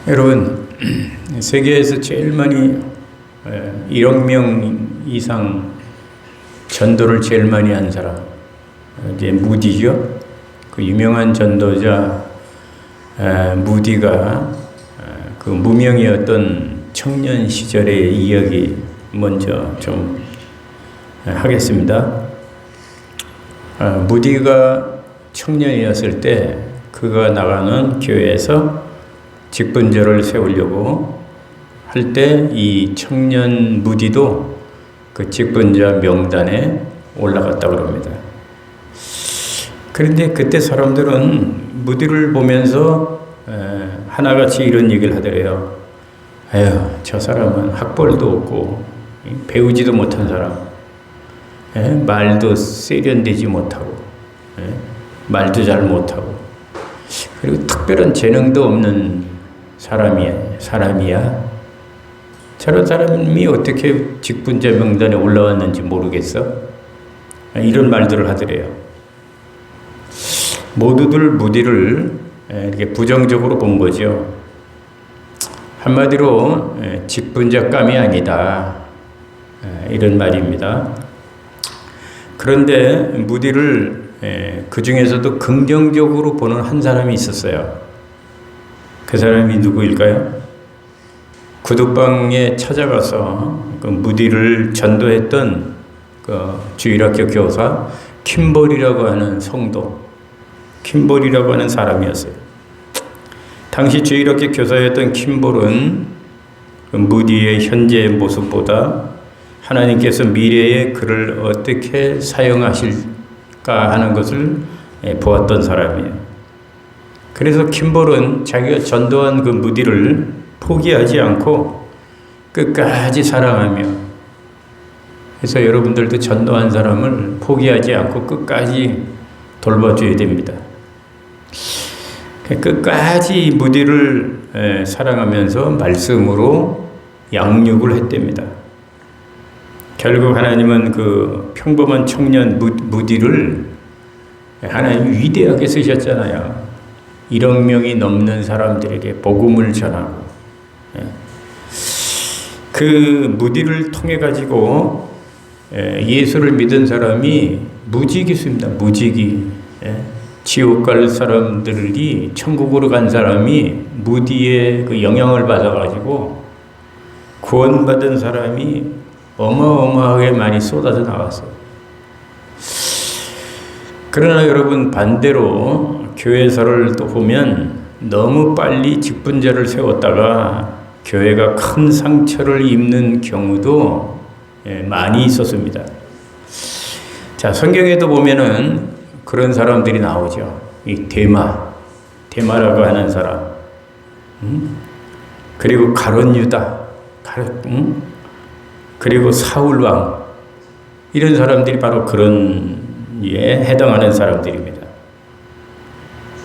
여러분, 세계에서 제일 많이 1억 명 이상 전도를 제일 많이 한 사람, 이제 무디죠. 그 유명한 전도자 무디가 그 무명이었던 청년 시절의 이야기 먼저 좀 하겠습니다. 무디가 청년이었을 때 그가 나가는 교회에서 직분자를 세우려고 할 때 이 청년 무디도 그 직분자 명단에 올라갔다고 합니다. 그런데 그때 사람들은 무디를 보면서 하나같이 이런 얘기를 하더래요. 에휴, 저 사람은 학벌도 없고 배우지도 못한 사람, 말도 세련되지 못하고 말도 잘 못하고 그리고 특별한 재능도 없는 사람이야. 저런 사람이 어떻게 직분자 명단에 올라왔는지 모르겠어. 이런 말들을 하더래요. 모두들 무디를 이렇게 부정적으로 본 거죠. 한마디로 직분자감이 아니다. 이런 말입니다. 그런데 무디를 그 중에서도 긍정적으로 보는 한 사람이 있었어요. 그 사람이 누구일까요? 구두방에 찾아가서 그 무디를 전도했던 그 주일학교 교사 킴볼이라고 하는 성도, 킴볼이라고 하는 사람이었어요. 당시 주일학교 교사였던 킴볼은 그 무디의 현재의 모습보다 하나님께서 미래에 그를 어떻게 사용하실까 하는 것을 보았던 사람이에요. 그래서 킴볼은 자기가 전도한 그 무디를 포기하지 않고 끝까지 사랑하며, 그래서 여러분들도 전도한 사람을 포기하지 않고 끝까지 돌봐줘야 됩니다. 끝까지 무디를 사랑하면서 말씀으로 양육을 했답니다. 결국 하나님은 그 평범한 청년 무디를 하나님 위대하게 쓰셨잖아요. 1억 명이 넘는 사람들에게 복음을 전하고, 그 무디를 통해 가지고 예수를 믿은 사람이 무지기 있습니다. 무지기. 지옥 갈 사람들이 천국으로 간 사람이 무디의 그 영향을 받아 가지고 구원받은 사람이 어마어마하게 많이 쏟아져 나왔어요. 그러나 여러분, 반대로 교회사를 또 보면 너무 빨리 직분자를 세웠다가 교회가 큰 상처를 입는 경우도 많이 있었습니다. 자, 성경에도 보면은 그런 사람들이 나오죠. 이 데마라고 하는 사람, 그리고 가룟 유다, 그리고 사울 왕, 이런 사람들이 바로 그런 예 해당하는 사람들입니다.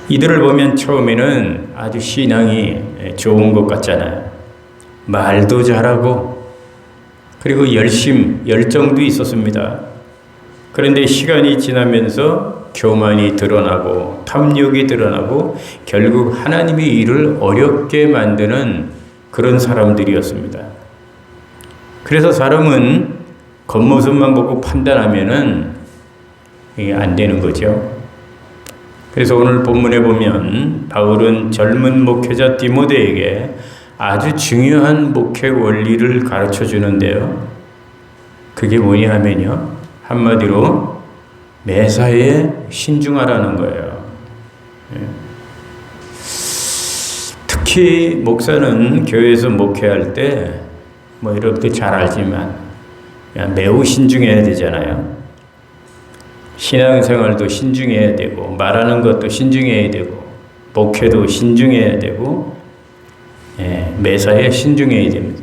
이들을 보면 처음에는 아주 신앙이 좋은 것 같잖아요. 말도 잘하고 그리고 열정도 있었습니다. 그런데 시간이 지나면서 교만이 드러나고 탐욕이 드러나고 결국 하나님의 일을 어렵게 만드는 그런 사람들이었습니다. 그래서 사람은 겉모습만 보고 판단하면은 이게 안 되는 거죠. 그래서 오늘 본문에 보면 바울은 젊은 목회자 디모데에게 아주 중요한 목회 원리를 가르쳐 주는데요. 그게 뭐냐 하면요, 한마디로 매사에 신중하라는 거예요. 특히 목사는 교회에서 목회할 때 뭐 이렇게 잘 알지만 매우 신중해야 되잖아요. 신앙생활도 신중해야 되고 말하는 것도 신중해야 되고 목회도 신중해야 되고 매사에 신중해야 됩니다.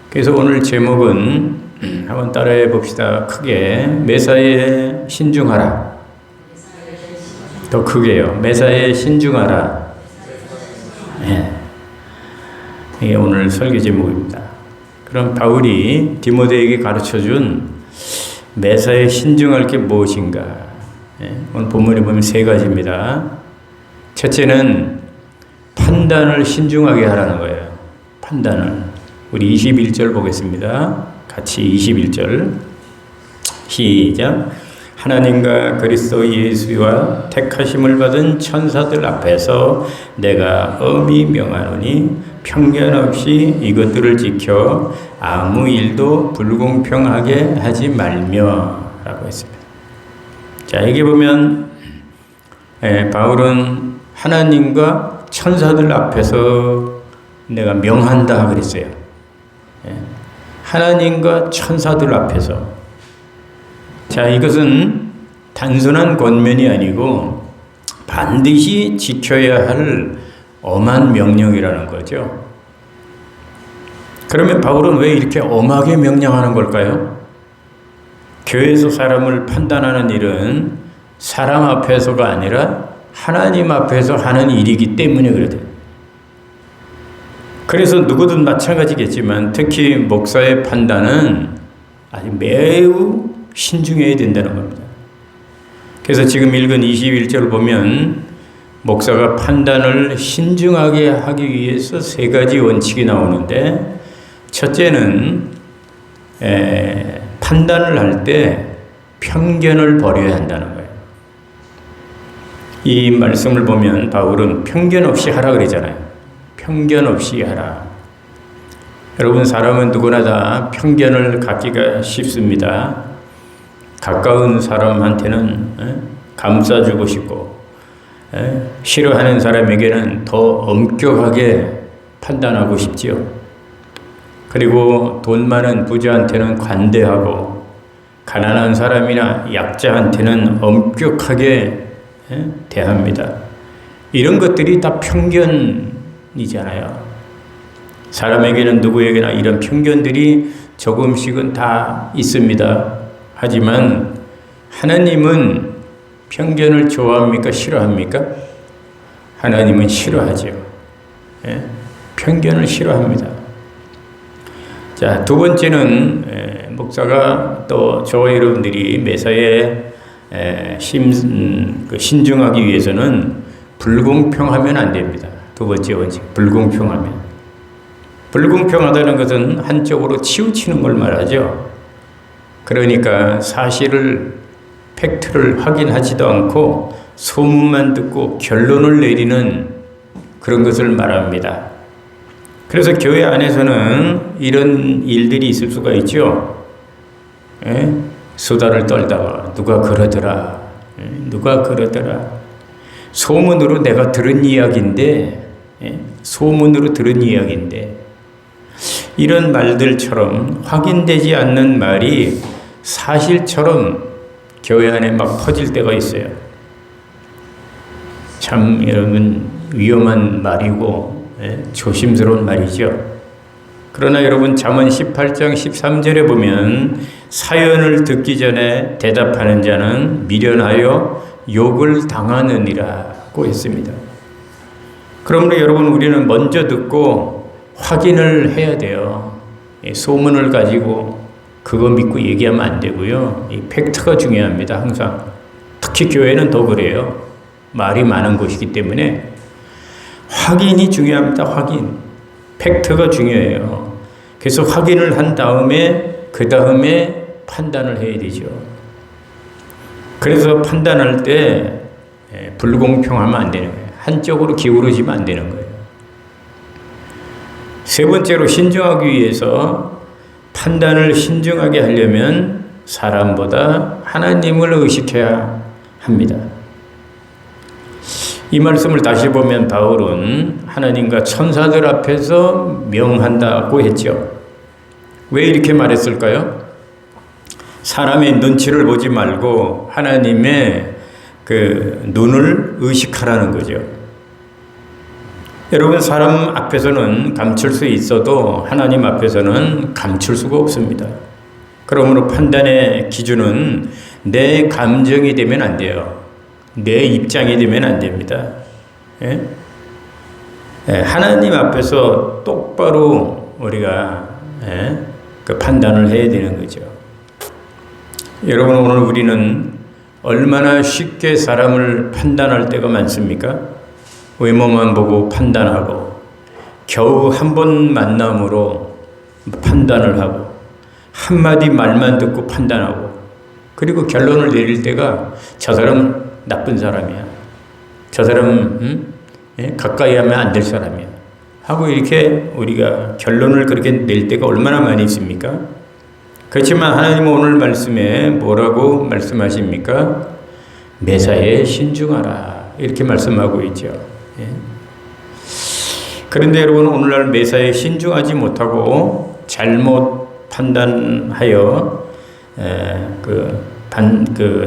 그래서 오늘 제목은 한번 따라해 봅시다. 크게 매사에 신중하라. 더 크게요. 매사에 신중하라. 이게 오늘 설교 제목입니다. 그럼 바울이 디모데에게 가르쳐준 매사에 신중할 게 무엇인가? 오늘 본문에 보면 세 가지입니다. 첫째는 판단을 신중하게 하라는 거예요. 판단을. 우리 21절 보겠습니다. 같이 21절 시작. 하나님과 그리스도 예수와 택하심을 받은 천사들 앞에서 내가 엄히 명하노니 편견 없이 이것들을 지켜 아무 일도 불공평하게 하지 말며 라고 했습니다. 자, 여기 보면 바울은 하나님과 천사들 앞에서 내가 명한다 그랬어요. 하나님과 천사들 앞에서. 자, 이것은 단순한 권면이 아니고 반드시 지켜야 할 엄한 명령이라는 거죠. 그러면 바울은 왜 이렇게 엄하게 명령하는 걸까요? 교회에서 사람을 판단하는 일은 사람 앞에서가 아니라 하나님 앞에서 하는 일이기 때문에 그래요. 그래서 누구든 마찬가지겠지만 특히 목사의 판단은 아주 매우 신중해야 된다는 겁니다. 그래서 지금 읽은 21절을 보면 목사가 판단을 신중하게 하기 위해서 세 가지 원칙이 나오는데 첫째는 판단을 할 때 편견을 버려야 한다는 거예요. 이 말씀을 보면 바울은 편견 없이 하라 그러잖아요. 편견 없이 하라. 여러분, 사람은 누구나 다 편견을 갖기가 쉽습니다. 가까운 사람한테는 감싸주고 싶고 싫어하는 사람에게는 더 엄격하게 판단하고 싶지요. 그리고 돈 많은 부자한테는 관대하고 가난한 사람이나 약자한테는 엄격하게 대합니다. 이런 것들이 다 편견이잖아요. 사람에게는 누구에게나 이런 편견들이 조금씩은 다 있습니다. 하지만 하나님은 편견을 좋아합니까? 싫어합니까? 하나님은 싫어하죠. 편견을 싫어합니다. 자, 두 번째는 목사가 또 저와 여러분들이 매사에 신중하기 위해서는 불공평하면 안 됩니다. 두 번째 원칙, 불공평하면. 불공평하다는 것은 한쪽으로 치우치는 걸 말하죠. 그러니까 사실을, 팩트를 확인하지도 않고 소문만 듣고 결론을 내리는 그런 것을 말합니다. 그래서 교회 안에서는 이런 일들이 있을 수가 있죠. 수다를 떨다가 누가 그러더라. 누가 그러더라. 소문으로 내가 들은 이야기인데, 소문으로 들은 이야기인데, 이런 말들처럼 확인되지 않는 말이 사실처럼 교회 안에 막 퍼질 때가 있어요. 참 여러분 위험한 말이고 조심스러운 말이죠. 그러나 여러분 잠언 18장 13절에 보면 사연을 듣기 전에 대답하는 자는 미련하여 욕을 당하느니라고 했습니다. 그러므로 여러분 우리는 먼저 듣고 확인을 해야 돼요. 소문을 가지고 그거 믿고 얘기하면 안 되고요. 이 팩트가 중요합니다. 항상. 특히 교회는 더 그래요. 말이 많은 곳이기 때문에 확인이 중요합니다. 확인. 팩트가 중요해요. 그래서 확인을 한 다음에 그 다음에 판단을 해야 되죠. 그래서 판단할 때 불공평하면 안 되는 거예요. 한쪽으로 기울어지면 안 되는 거예요. 세 번째로 신중하기 위해서 판단을 신중하게 하려면 사람보다 하나님을 의식해야 합니다. 이 말씀을 다시 보면 바울은 하나님과 천사들 앞에서 명한다고 했죠. 왜 이렇게 말했을까요? 사람의 눈치를 보지 말고 하나님의 그 눈을 의식하라는 거죠. 여러분, 사람 앞에서는 감출 수 있어도 하나님 앞에서는 감출 수가 없습니다. 그러므로 판단의 기준은 내 감정이 되면 안 돼요. 내 입장이 되면 안 됩니다. 하나님 앞에서 똑바로 우리가 그 판단을 해야 되는 거죠. 여러분, 오늘 우리는 얼마나 쉽게 사람을 판단할 때가 많습니까? 외모만 보고 판단하고 겨우 한 번 만남으로 판단을 하고 한마디 말만 듣고 판단하고 그리고 결론을 내릴 때가 저 사람 나쁜 사람이야. 저 사람 가까이 하면 안 될 사람이야. 하고 이렇게 우리가 결론을 그렇게 낼 때가 얼마나 많이 있습니까? 그렇지만 하나님은 오늘 말씀에 뭐라고 말씀하십니까? 매사에 신중하라 이렇게 말씀하고 있죠. 그런데 여러분 오늘날 매사에 신중하지 못하고 잘못 판단하여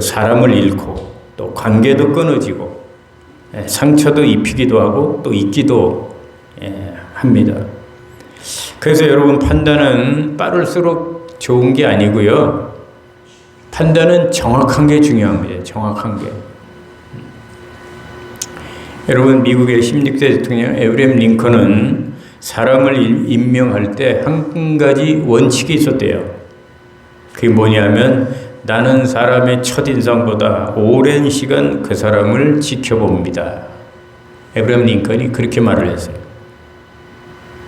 사람을 잃고 또 관계도 끊어지고 상처도 입히기도 하고 또 잊기도 합니다. 그래서 여러분 판단은 빠를수록 좋은 게 아니고요. 판단은 정확한 게 중요합니다. 정확한 게. 여러분 미국의 16대 대통령 에브라임 링컨은 사람을 임명할 때 한 가지 원칙이 있었대요. 그게 뭐냐면 나는 사람의 첫인상보다 오랜 시간 그 사람을 지켜봅니다. 에브라임 링컨이 그렇게 말을 했어요.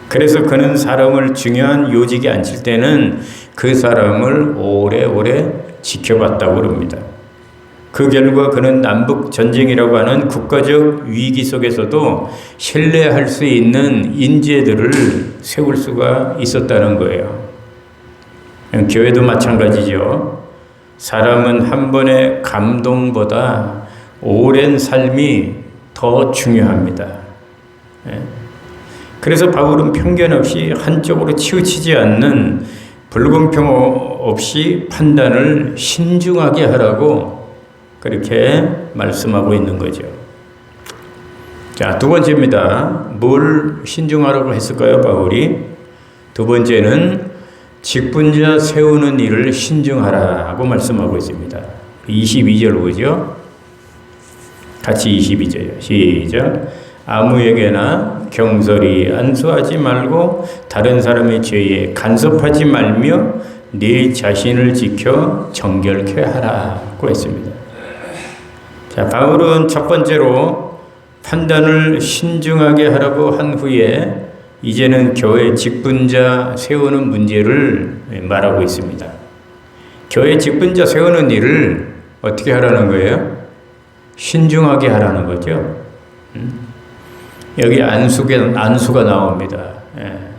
그래서 그는 사람을 중요한 요직에 앉힐 때는 그 사람을 오래오래 지켜봤다고 그럽니다. 그 결과 그는 남북 전쟁이라고 하는 국가적 위기 속에서도 신뢰할 수 있는 인재들을 세울 수가 있었다는 거예요. 교회도 마찬가지죠. 사람은 한 번의 감동보다 오랜 삶이 더 중요합니다. 그래서 바울은 편견 없이 한쪽으로 치우치지 않는 불공평 없이 판단을 신중하게 하라고 그렇게 말씀하고 있는 거죠. 자, 두 번째입니다. 뭘 신중하라고 했을까요, 바울이? 두 번째는 직분자 세우는 일을 신중하라고 말씀하고 있습니다. 22절 보죠. 같이 22절이요. 시작. 아무에게나 경솔히 안수하지 말고 다른 사람의 죄에 간섭하지 말며 네 자신을 지켜 정결케 하라고 했습니다. 자, 바울은 첫 번째로 판단을 신중하게 하라고 한 후에 이제는 교회 직분자 세우는 문제를 말하고 있습니다. 교회 직분자 세우는 일을 어떻게 하라는 거예요? 신중하게 하라는 거죠. 여기 안수가 나옵니다.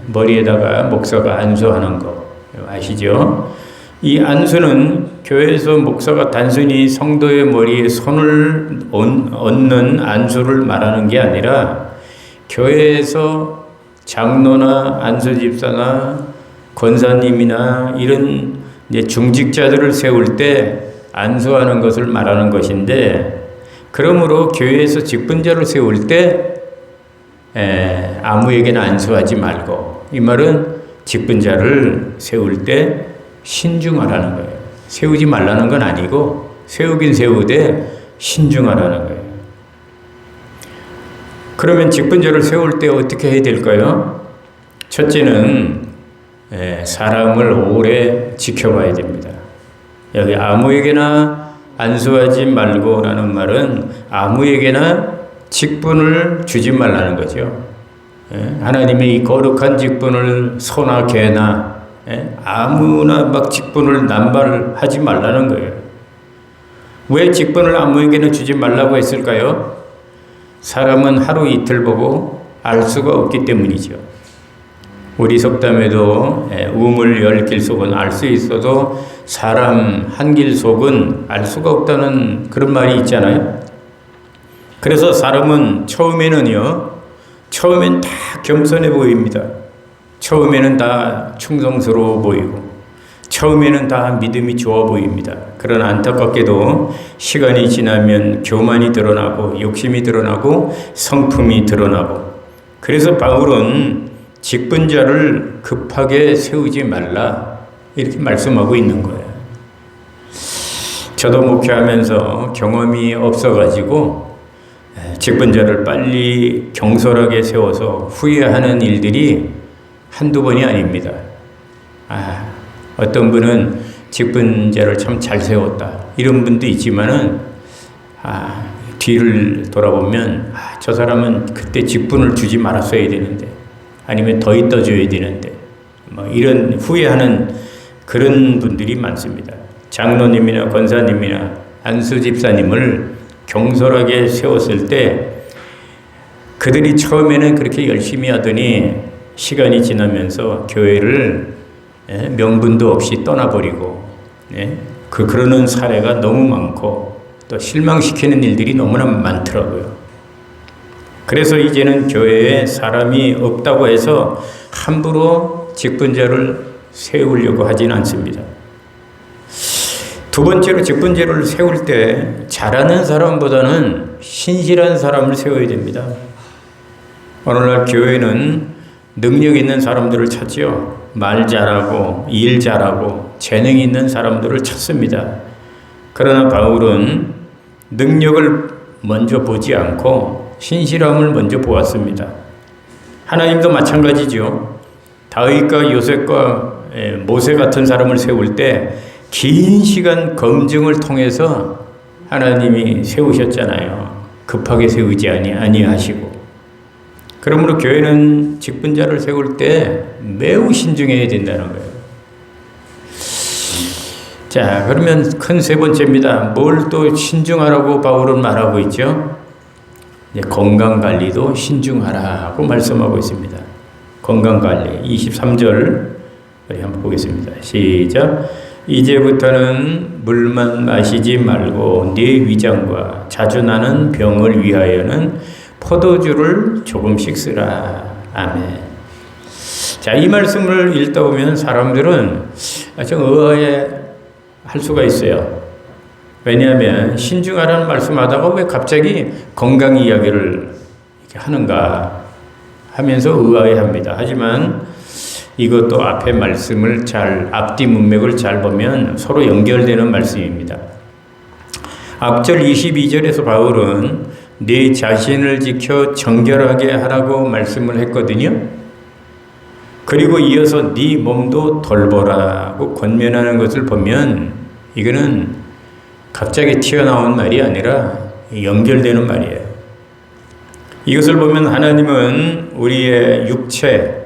머리에다가 목사가 안수하는 거 아시죠? 이 안수는 교회에서 목사가 단순히 성도의 머리에 손을 얹는 안수를 말하는 게 아니라 교회에서 장로나 안수집사나 권사님이나 이런 이제 중직자들을 세울 때 안수하는 것을 말하는 것인데, 그러므로 교회에서 직분자를 세울 때 아무에게나 안수하지 말고, 이 말은 직분자를 세울 때 신중하라는 거예요. 세우지 말라는 건 아니고 세우긴 세우되 신중하라는 거예요. 그러면 직분자를 세울 때 어떻게 해야 될까요? 첫째는 사람을 오래 지켜봐야 됩니다. 여기 아무에게나 안수하지 말고라는 말은 아무에게나 직분을 주지 말라는 거죠. 하나님의 이 거룩한 직분을 소나 개나 아무나 막 직분을 남발하지 말라는 거예요. 왜 직분을 아무에게나 주지 말라고 했을까요? 사람은 하루 이틀 보고 알 수가 없기 때문이죠. 우리 속담에도 우물 열 길 속은 알 수 있어도 사람 한 길 속은 알 수가 없다는 그런 말이 있잖아요. 그래서 사람은 처음엔 다 겸손해 보입니다. 처음에는 다 충성스러워 보이고 처음에는 다 믿음이 좋아 보입니다. 그러나 안타깝게도 시간이 지나면 교만이 드러나고 욕심이 드러나고 성품이 드러나고, 그래서 바울은 직분자를 급하게 세우지 말라 이렇게 말씀하고 있는 거예요. 저도 목회하면서 경험이 없어가지고 직분자를 빨리 경솔하게 세워서 후회하는 일들이 한두 번이 아닙니다. 어떤 분은 직분자를 참 잘 세웠다 이런 분도 있지만은 뒤를 돌아보면 저 사람은 그때 직분을 주지 말았어야 되는데, 아니면 더 있다 줘야 되는데, 뭐 이런 후회하는 그런 분들이 많습니다. 장로님이나 권사님이나 안수 집사님을 경솔하게 세웠을 때 그들이 처음에는 그렇게 열심히 하더니 시간이 지나면서 교회를 명분도 없이 떠나버리고, 그러는 사례가 너무 많고 또 실망시키는 일들이 너무나 많더라고요. 그래서 이제는 교회에 사람이 없다고 해서 함부로 직분자를 세우려고 하진 않습니다. 두 번째로 직분자를 세울 때 잘하는 사람보다는 신실한 사람을 세워야 됩니다. 오늘날 교회는 능력 있는 사람들을 찾죠. 말 잘하고 일 잘하고 재능 있는 사람들을 찾습니다. 그러나 바울은 능력을 먼저 보지 않고 신실함을 먼저 보았습니다. 하나님도 마찬가지죠. 다윗과 요셉과 모세 같은 사람을 세울 때 긴 시간 검증을 통해서 하나님이 세우셨잖아요. 급하게 세우지 아니하시고. 그러므로 교회는 직분자를 세울 때 매우 신중해야 된다는 거예요. 자, 그러면 큰 세 번째입니다. 뭘 또 신중하라고 바울은 말하고 있죠? 건강관리도 신중하라고 말씀하고 있습니다. 건강관리 23절 우리 한번 보겠습니다. 시작. 이제부터는 물만 마시지 말고 네 위장과 자주 나는 병을 위하여는 포도주를 조금씩 쓰라. 아멘. 자, 이 말씀을 읽다 보면 사람들은 좀 의아해 할 수가 있어요. 왜냐하면 신중하라는 말씀하다가 왜 갑자기 건강 이야기를 이렇게 하는가 하면서 의아해합니다. 하지만 이것도 앞에 말씀을 앞뒤 문맥을 잘 보면 서로 연결되는 말씀입니다. 앞절 22절에서 바울은 네 자신을 지켜 정결하게 하라고 말씀을 했거든요. 그리고 이어서 네 몸도 돌보라고 권면하는 것을 보면 이거는 갑자기 튀어나온 말이 아니라 연결되는 말이에요. 이것을 보면 하나님은 우리의 육체,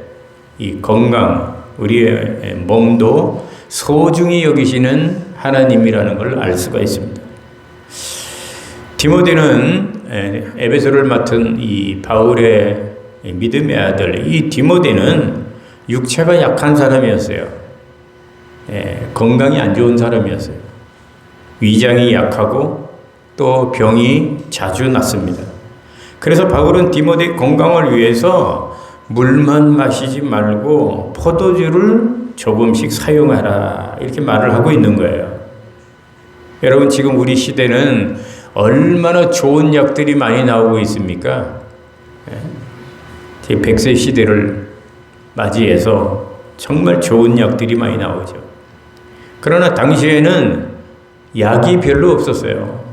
이 건강, 우리의 몸도 소중히 여기시는 하나님이라는 걸 알 수가 있습니다. 디모데는 에베소를 맡은 이 바울의 믿음의 아들, 이 디모데는 육체가 약한 사람이었어요. 건강이 안 좋은 사람이었어요. 위장이 약하고 또 병이 자주 났습니다. 그래서 바울은 디모데 건강을 위해서 물만 마시지 말고 포도주를 조금씩 사용하라 이렇게 말을 하고 있는 거예요. 여러분, 지금 우리 시대는 얼마나 좋은 약들이 많이 나오고 있습니까? 제 100세 시대를 맞이해서 정말 좋은 약들이 많이 나오죠. 그러나 당시에는 약이 별로 없었어요.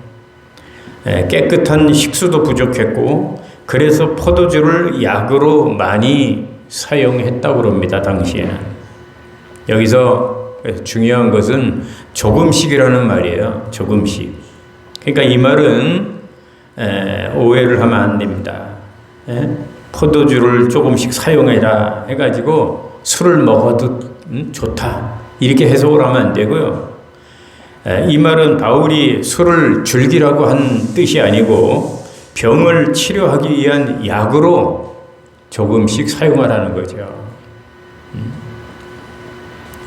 깨끗한 식수도 부족했고 그래서 포도주를 약으로 많이 사용했다고 합니다. 당시에는. 여기서 중요한 것은 조금씩이라는 말이에요. 조금씩. 그러니까 이 말은 오해를 하면 안 됩니다. 포도주를 조금씩 사용해라 해가지고 술을 먹어도 좋다 이렇게 해석을 하면 안 되고요. 이 말은 바울이 술을 즐기라고 한 뜻이 아니고 병을 치료하기 위한 약으로 조금씩 사용하라는 거죠.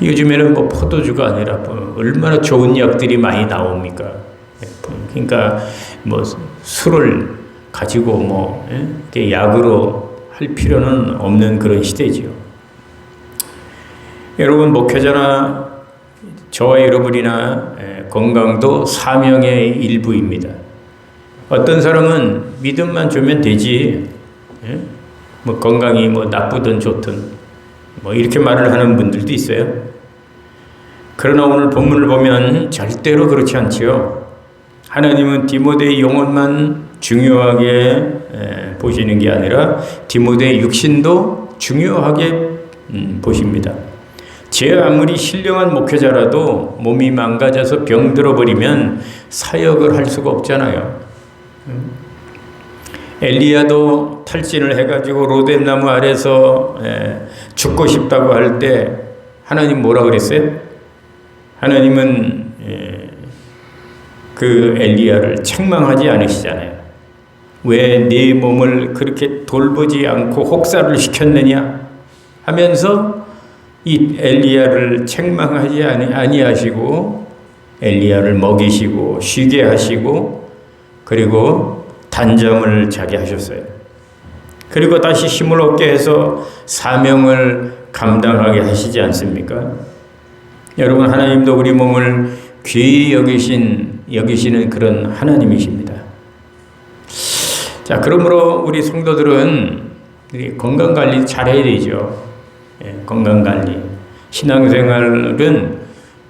요즘에는 뭐 포도주가 아니라 얼마나 좋은 약들이 많이 나옵니까? 그러니까 뭐 술을 가지고 뭐 약으로 할 필요는 없는 그런 시대지요. 여러분, 목회자나 저와 여러분이나 건강도 사명의 일부입니다. 어떤 사람은 믿음만 주면 되지, 뭐 건강이 뭐 나쁘든 좋든 뭐 이렇게 말을 하는 분들도 있어요. 그러나 오늘 본문을 보면 절대로 그렇지 않지요. 하나님은 디모데의 영혼만 중요하게 보시는 게 아니라 디모데의 육신도 중요하게 보십니다. 제 아무리 신령한 목회자라도 몸이 망가져서 병들어 버리면 사역을 할 수가 없잖아요. 엘리야도 탈진을 해가지고 로뎀나무 아래서 죽고 싶다고 할 때 하나님 뭐라 그랬어요? 하나님은 그 엘리야를 책망하지 않으시잖아요. 왜 네 몸을 그렇게 돌보지 않고 혹사를 시켰느냐 하면서 이 엘리야를 책망하지 아니하시고 엘리야를 먹이시고 쉬게 하시고 그리고 단잠을 자게 하셨어요. 그리고 다시 힘을 얻게 해서 사명을 감당하게 하시지 않습니까? 여러분, 하나님도 우리 몸을 귀히 여기시는 그런 하나님이십니다. 자, 그러므로 우리 성도들은 건강관리 잘해야 되죠. 건강관리. 신앙생활은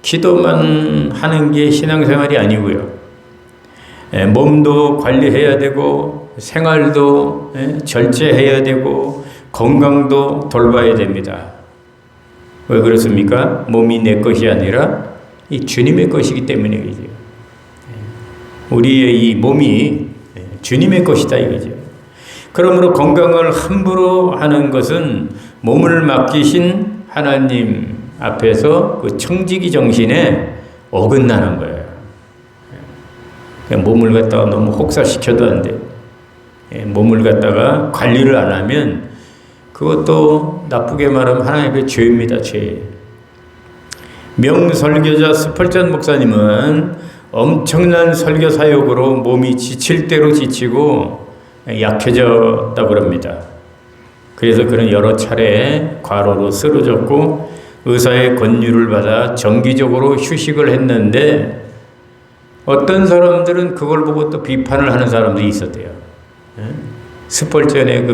기도만 하는 게 신앙생활이 아니고요. 몸도 관리해야 되고 생활도 절제해야 되고 건강도 돌봐야 됩니다. 왜 그렇습니까? 몸이 내 것이 아니라 이 주님의 것이기 때문이죠. 우리의 이 몸이 주님의 것이다 이거죠. 그러므로 건강을 함부로 하는 것은 몸을 맡기신 하나님 앞에서 그 청지기 정신에 어긋나는 거예요. 그냥 몸을 갖다가 너무 혹사시켜도 안 돼. 몸을 갖다가 관리를 안 하면 그것도 나쁘게 말하면 하나님의 죄입니다. 죄. 명설교자 스펄전 목사님은 엄청난 설교 사역으로 몸이 지칠 대로 지치고 약해졌다고 합니다. 그래서 그는 여러 차례 과로로 쓰러졌고 의사의 권유를 받아 정기적으로 휴식을 했는데 어떤 사람들은 그걸 보고 또 비판을 하는 사람들이 있었대요. 스펄전의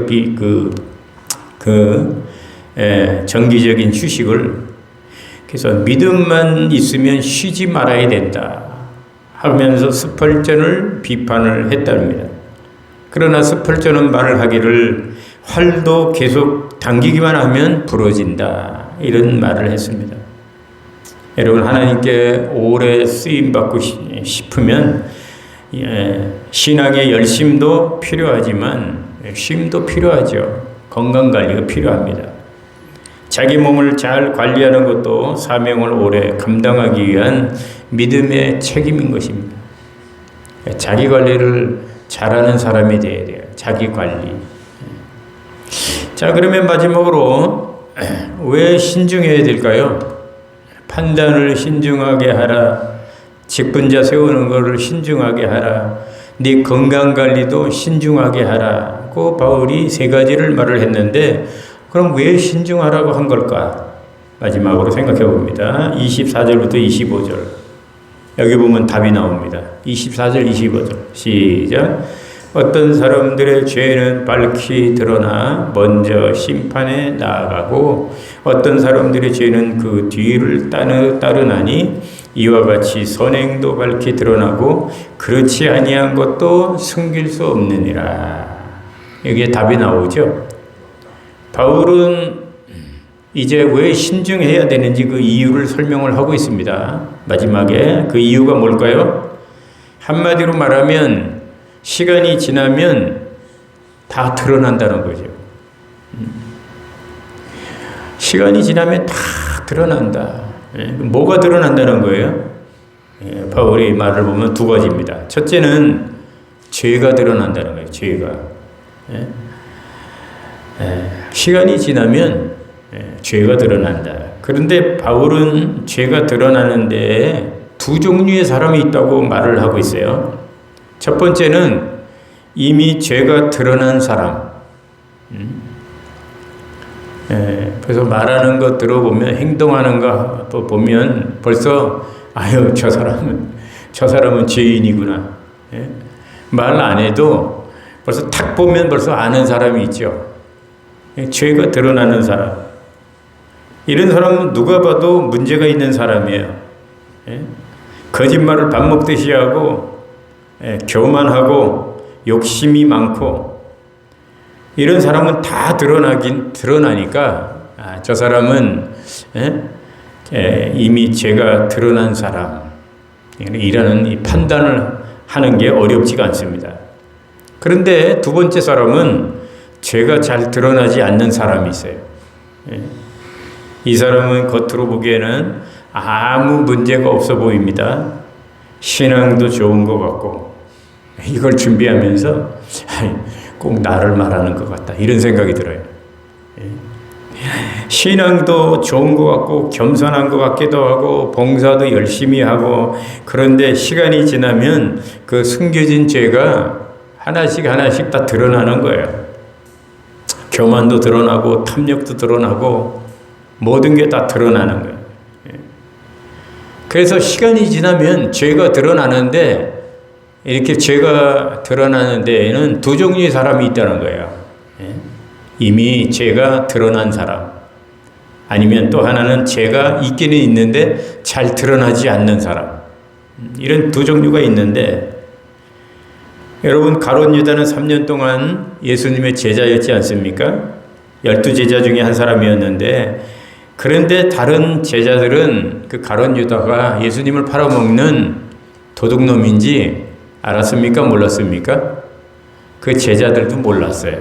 정기적인 휴식을, 그래서 믿음만 있으면 쉬지 말아야 된다 하면서 스펄전을 비판을 했답니다. 그러나 스펄전은 말을 하기를 활도 계속 당기기만 하면 부러진다 이런 말을 했습니다. 여러분, 하나님께 오래 쓰임받고 싶으면 신앙의 열심도 필요하지만 쉼도 필요하죠. 건강관리가 필요합니다. 자기 몸을 잘 관리하는 것도 사명을 오래 감당하기 위한 믿음의 책임인 것입니다. 자기 관리를 잘하는 사람이 되어야 돼요. 자기 관리. 자, 그러면 마지막으로 왜 신중해야 될까요? 판단을 신중하게 하라. 직분자 세우는 것을 신중하게 하라. 네 건강관리도 신중하게 하라고 바울이 세 가지를 말을 했는데 그럼 왜 신중하라고 한 걸까? 마지막으로 생각해 봅니다. 24절부터 25절. 여기 보면 답이 나옵니다. 24절, 25절. 시작. 어떤 사람들의 죄는 밝히 드러나 먼저 심판에 나아가고 어떤 사람들의 죄는 그 뒤를 따르나니 이와 같이 선행도 밝히 드러나고 그렇지 아니한 것도 숨길 수 없느니라. 여기에 답이 나오죠. 바울은 이제 왜 신중해야 되는지 그 이유를 설명을 하고 있습니다. 마지막에 그 이유가 뭘까요? 한마디로 말하면 시간이 지나면 다 드러난다는 거죠. 시간이 지나면 다 드러난다. 뭐가 드러난다는 거예요? 바울의 말을 보면 두 가지입니다. 첫째는 죄가 드러난다는 거예요. 죄가. 시간이 지나면 죄가 드러난다. 그런데 바울은 죄가 드러나는데 두 종류의 사람이 있다고 말을 하고 있어요. 첫 번째는 이미 죄가 드러난 사람. 그래서 말하는 거 들어보면 행동하는 거 보면 벌써 아유 저 사람은 죄인이구나. 말 안 해도 벌써 탁 보면 벌써 아는 사람이 있죠. 죄가 드러나는 사람. 이런 사람은 누가 봐도 문제가 있는 사람이에요. 거짓말을 밥 먹듯이 하고 교만하고 욕심이 많고 이런 사람은 다 드러나니까 저 사람은 이미 죄가 드러난 사람 이라는 이 판단을 하는 게 어렵지가 않습니다. 그런데 두 번째 사람은 죄가 잘 드러나지 않는 사람이 있어요. 이 사람은 겉으로 보기에는 아무 문제가 없어 보입니다. 신앙도 좋은 것 같고, 이걸 준비하면서 꼭 나를 말하는 것 같다, 이런 생각이 들어요. 신앙도 좋은 것 같고 겸손한 것 같기도 하고 봉사도 열심히 하고, 그런데 시간이 지나면 그 숨겨진 죄가 하나씩 하나씩 다 드러나는 거예요. 교만도 드러나고 탐욕도 드러나고 모든 게 다 드러나는 거예요. 그래서 시간이 지나면 죄가 드러나는데, 이렇게 죄가 드러나는 데에는 두 종류의 사람이 있다는 거예요. 이미 죄가 드러난 사람, 아니면 또 하나는 죄가 있기는 있는데 잘 드러나지 않는 사람, 이런 두 종류가 있는데, 여러분, 가룟 유다는 3년 동안 예수님의 제자였지 않습니까? 12제자 중에 한 사람이었는데, 그런데 다른 제자들은 그 가룟 유다가 예수님을 팔아먹는 도둑놈인지 알았습니까? 몰랐습니까? 그 제자들도 몰랐어요.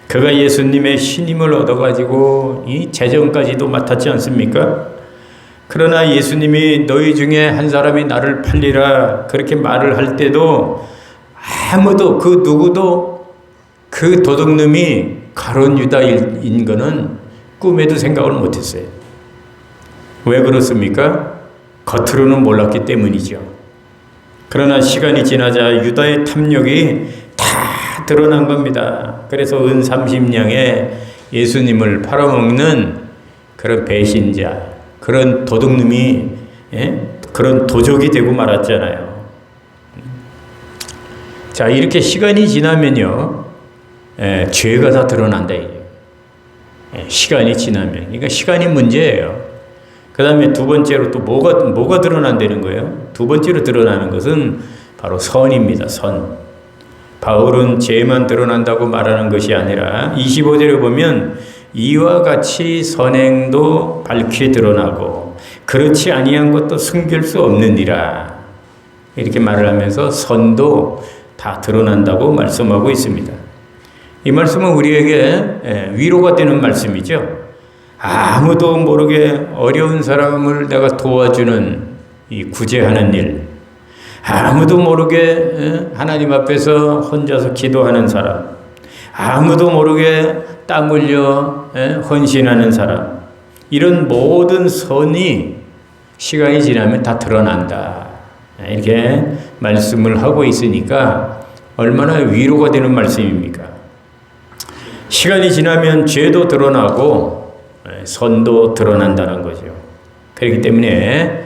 그가 예수님의 신임을 얻어가지고 이 재정까지도 맡았지 않습니까? 그러나 예수님이 너희 중에 한 사람이 나를 팔리라 그렇게 말을 할 때도 아무도, 그 누구도 그 도둑놈이 가룟 유다인 거는 꿈에도 생각을 못했어요. 왜 그렇습니까? 겉으로는 몰랐기 때문이죠. 그러나 시간이 지나자 유다의 탐욕이 다 드러난 겁니다. 그래서 은 30냥에 예수님을 팔아먹는 그런 배신자, 그런 도둑놈이, 그런 도적이 되고 말았잖아요. 자, 이렇게 시간이 지나면요, 죄가 다 드러난다. 시간이 지나면. 그러니까 시간이 문제예요. 그 다음에 두 번째로 또 뭐가 드러난다는 거예요? 두 번째로 드러나는 것은 바로 선입니다. 선. 바울은 죄만 드러난다고 말하는 것이 아니라 25절에 보면 이와 같이 선행도 밝히 드러나고 그렇지 아니한 것도 숨길 수 없느니라, 이렇게 말을 하면서 선도 다 드러난다고 말씀하고 있습니다. 이 말씀은 우리에게 위로가 되는 말씀이죠. 아무도 모르게 어려운 사람을 내가 도와주는 이 구제하는 일, 아무도 모르게 하나님 앞에서 혼자서 기도하는 사람, 아무도 모르게 땀 흘려 헌신하는 사람, 이런 모든 선이 시간이 지나면 다 드러난다, 이렇게 말씀을 하고 있으니까 얼마나 위로가 되는 말씀입니까? 시간이 지나면 죄도 드러나고 선도 드러난다는 거죠. 그렇기 때문에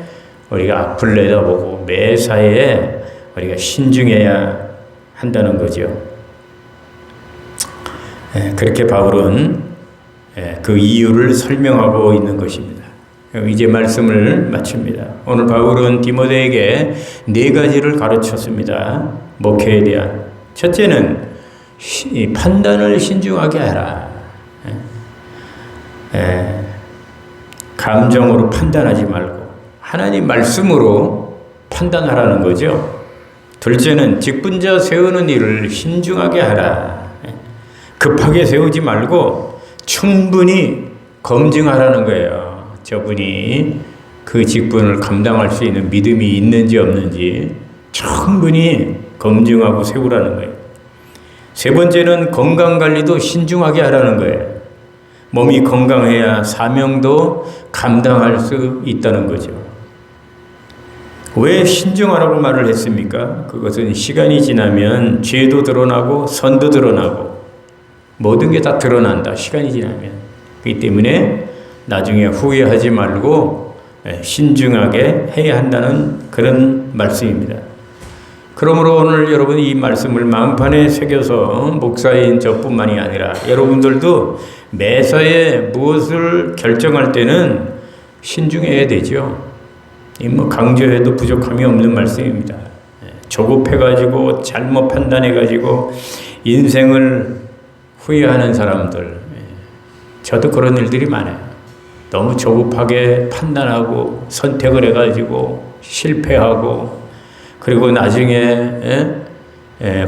우리가 앞을 내다보고 매사에 우리가 신중해야 한다는 거죠. 그렇게 바울은 그 이유를 설명하고 있는 것입니다. 이제 말씀을 마칩니다. 오늘 바울은 디모데에게 4가지를 가르쳤습니다. 목회에 대한. 첫째는 판단을 신중하게 하라. 감정으로 판단하지 말고 하나님 말씀으로 판단하라는 거죠. 둘째는 직분자 세우는 일을 신중하게 하라. 급하게 세우지 말고 충분히 검증하라는 거예요. 저분이 그 직분을 감당할 수 있는 믿음이 있는지 없는지 충분히 검증하고 세우라는 거예요. 세 번째는 건강관리도 신중하게 하라는 거예요. 몸이 건강해야 사명도 감당할 수 있다는 거죠. 왜 신중하라고 말을 했습니까? 그것은 시간이 지나면 죄도 드러나고 선도 드러나고 모든 게 다 드러난다, 시간이 지나면. 그렇기 때문에 나중에 후회하지 말고 신중하게 해야 한다는 그런 말씀입니다. 그러므로 오늘 여러분이 이 말씀을 마음판에 새겨서 목사인 저뿐만이 아니라 여러분들도 매사에 무엇을 결정할 때는 신중해야 되죠. 강조해도 부족함이 없는 말씀입니다. 조급해가지고 잘못 판단해가지고 인생을 후회하는 사람들, 저도 그런 일들이 많아요. 너무 조급하게 판단하고 선택을 해가지고 실패하고, 그리고 나중에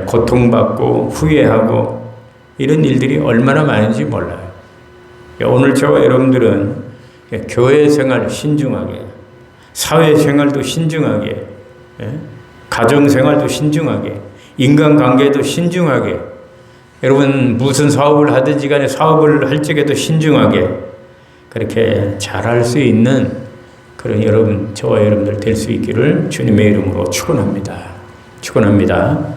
고통받고 후회하고 이런 일들이 얼마나 많은지 몰라요. 오늘 저와 여러분들은 교회 생활 신중하게, 사회 생활도 신중하게, 가정 생활도 신중하게, 인간관계도 신중하게, 여러분 무슨 사업을 하든지 간에 사업을 할 적에도 신중하게 그렇게 잘할 수 있는 그런 여러분, 저와 여러분들 될 수 있기를 주님의 이름으로 축원합니다. 축원합니다.